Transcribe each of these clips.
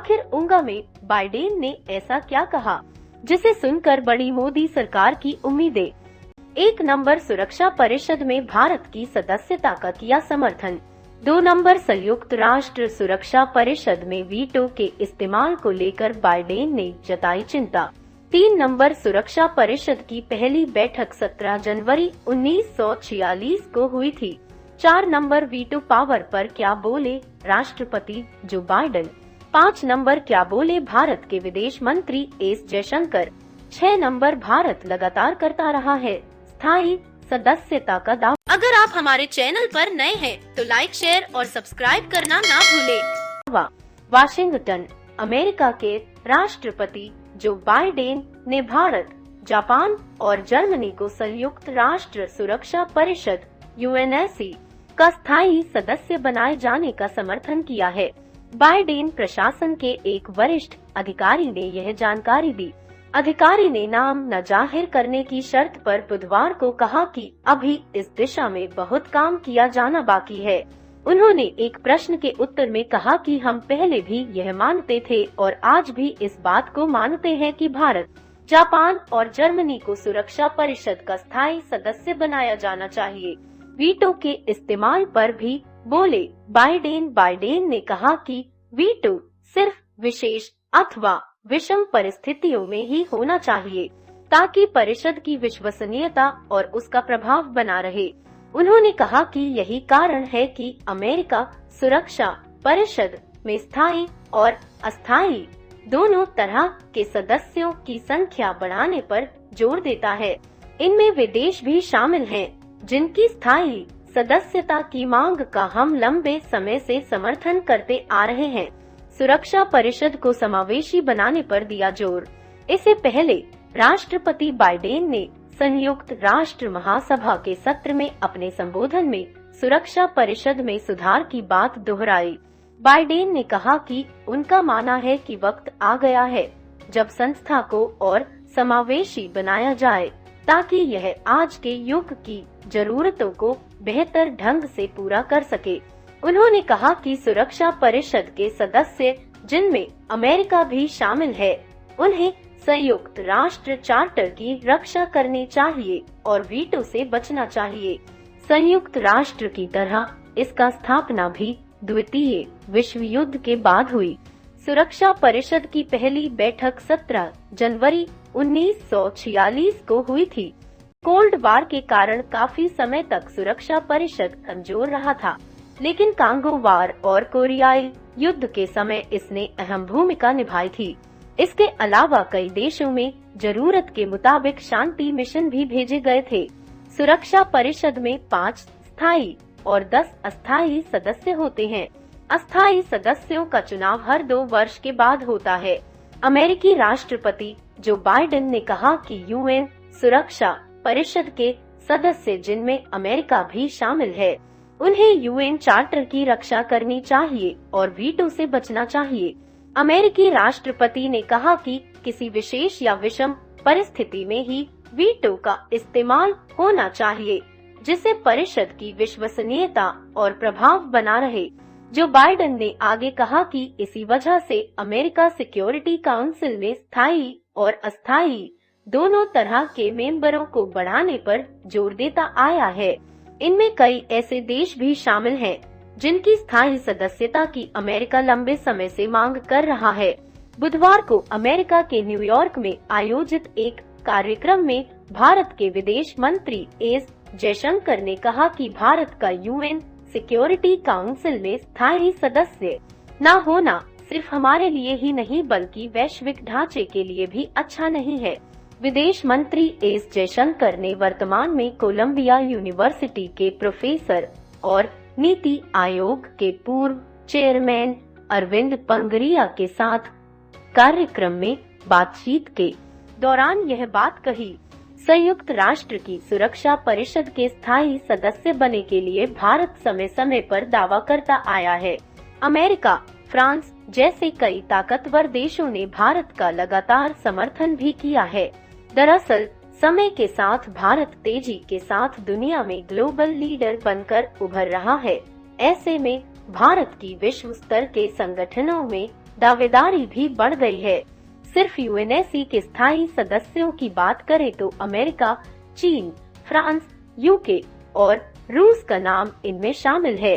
आखिर उंगा में बाइडेन ने ऐसा क्या कहा जिसे सुनकर बड़ी मोदी सरकार की उम्मीदें। 1 नंबर, सुरक्षा परिषद में भारत की सदस्यता का किया समर्थन। 2 नंबर, संयुक्त राष्ट्र सुरक्षा परिषद में वीटो के इस्तेमाल को लेकर बाइडेन ने जताई चिंता। 3 नंबर, सुरक्षा परिषद की पहली बैठक 17 जनवरी 1946 को हुई थी। 4 नंबर, वीटो पावर पर क्या बोले राष्ट्रपति जो बाइडेन। 5 नंबर, क्या बोले भारत के विदेश मंत्री एस जयशंकर। 6 नंबर, भारत लगातार करता रहा है स्थायी सदस्यता का दावा। अगर आप हमारे चैनल पर नए हैं तो लाइक, शेयर और सब्सक्राइब करना ना भूलें। वाशिंगटन, अमेरिका के राष्ट्रपति जो बाइडेन ने भारत, जापान और जर्मनी को संयुक्त राष्ट्र सुरक्षा परिषद UNSC का स्थायी सदस्य बनाए जाने का समर्थन किया है। बाइडेन प्रशासन के एक वरिष्ठ अधिकारी ने यह जानकारी दी। अधिकारी ने नाम न जाहिर करने की शर्त पर बुधवार को कहा कि अभी इस दिशा में बहुत काम किया जाना बाकी है। उन्होंने एक प्रश्न के उत्तर में कहा कि हम पहले भी यह मानते थे और आज भी इस बात को मानते हैं कि भारत, जापान और जर्मनी को सुरक्षा परिषद का स्थायी सदस्य बनाया जाना चाहिए। वीटो के इस्तेमाल पर भी बोले बाइडेन ने कहा कि वीटो सिर्फ विशेष अथवा विषम परिस्थितियों में ही होना चाहिए ताकि परिषद की विश्वसनीयता और उसका प्रभाव बना रहे। उन्होंने कहा कि यही कारण है कि अमेरिका सुरक्षा परिषद में स्थायी और अस्थायी दोनों तरह के सदस्यों की संख्या बढ़ाने पर जोर देता है। इनमें वे देश भी शामिल हैं जिनकी स्थायी सदस्यता की मांग का हम लंबे समय से समर्थन करते आ रहे हैं। सुरक्षा परिषद को समावेशी बनाने पर दिया जोर। इससे पहले राष्ट्रपति बाइडेन ने संयुक्त राष्ट्र महासभा के सत्र में अपने संबोधन में सुरक्षा परिषद में सुधार की बात दोहराई। बाइडेन ने कहा कि उनका मानना है कि वक्त आ गया है जब संस्था को और समावेशी बनाया जाए ताकि यह आज के युग की जरूरतों को बेहतर ढंग से पूरा कर सके। उन्होंने कहा कि सुरक्षा परिषद के सदस्य जिनमें अमेरिका भी शामिल है, उन्हें संयुक्त राष्ट्र चार्टर की रक्षा करनी चाहिए और वीटो से बचना चाहिए। संयुक्त राष्ट्र की तरह इसका स्थापना भी द्वितीय विश्व युद्ध के बाद हुई। सुरक्षा परिषद की पहली बैठक 17 जनवरी 1946 को हुई थी। कोल्ड वार के कारण काफी समय तक सुरक्षा परिषद कमजोर रहा था, लेकिन कांगो वार और कोरियाई युद्ध के समय इसने अहम भूमिका निभाई थी। इसके अलावा कई देशों में जरूरत के मुताबिक शांति मिशन भी भेजे गए थे। सुरक्षा परिषद में 5 स्थायी और 10 अस्थायी सदस्य होते हैं। अस्थायी सदस्यों का चुनाव हर 2 वर्ष के बाद होता है। अमेरिकी राष्ट्रपति जो बाइडेन ने कहा कि UN सुरक्षा परिषद के सदस्य जिनमें अमेरिका भी शामिल है, उन्हें UN चार्टर की रक्षा करनी चाहिए और वीटो से बचना चाहिए। अमेरिकी राष्ट्रपति ने कहा कि किसी विशेष या विषम परिस्थिति में ही वीटो का इस्तेमाल होना चाहिए जिससे परिषद की विश्वसनीयता और प्रभाव बना रहे। जो बाइडेन ने आगे कहा कि इसी वजह से अमेरिका सिक्योरिटी काउंसिल में स्थायी और अस्थायी दोनों तरह के मेंबरों को बढ़ाने पर जोर देता आया है। इनमें कई ऐसे देश भी शामिल हैं जिनकी स्थायी सदस्यता की अमेरिका लंबे समय से मांग कर रहा है। बुधवार को अमेरिका के न्यूयॉर्क में आयोजित एक कार्यक्रम में भारत के विदेश मंत्री एस जयशंकर ने कहा कि भारत का UN सिक्योरिटी काउंसिल में स्थायी सदस्य न होना सिर्फ हमारे लिए ही नहीं बल्कि वैश्विक ढांचे के लिए भी अच्छा नहीं है। विदेश मंत्री एस जयशंकर ने वर्तमान में कोलंबिया यूनिवर्सिटी के प्रोफेसर और नीति आयोग के पूर्व चेयरमैन अरविंद पंगरिया के साथ कार्यक्रम में बातचीत के दौरान यह बात कही। संयुक्त राष्ट्र की सुरक्षा परिषद के स्थायी सदस्य बनने के लिए भारत समय समय पर दावा करता आया है। अमेरिका, फ्रांस जैसे कई ताकतवर देशों ने भारत का लगातार समर्थन भी किया है। दरअसल समय के साथ भारत तेजी के साथ दुनिया में ग्लोबल लीडर बनकर उभर रहा है। ऐसे में भारत की विश्व स्तर के संगठनों में दावेदारी भी बढ़ गई है। सिर्फ यूएनएससी के स्थायी सदस्यों की बात करें तो अमेरिका, चीन, फ्रांस, यूके और रूस का नाम इनमें शामिल है।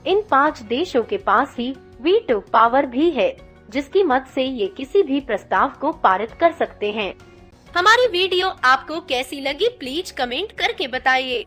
इन 5 देशों के पास ही वीटो पावर भी है, जिसकी मदद से ये किसी भी प्रस्ताव को पारित कर सकते हैं। हमारी वीडियो आपको कैसी लगी, प्लीज कमेंट करके बताइए।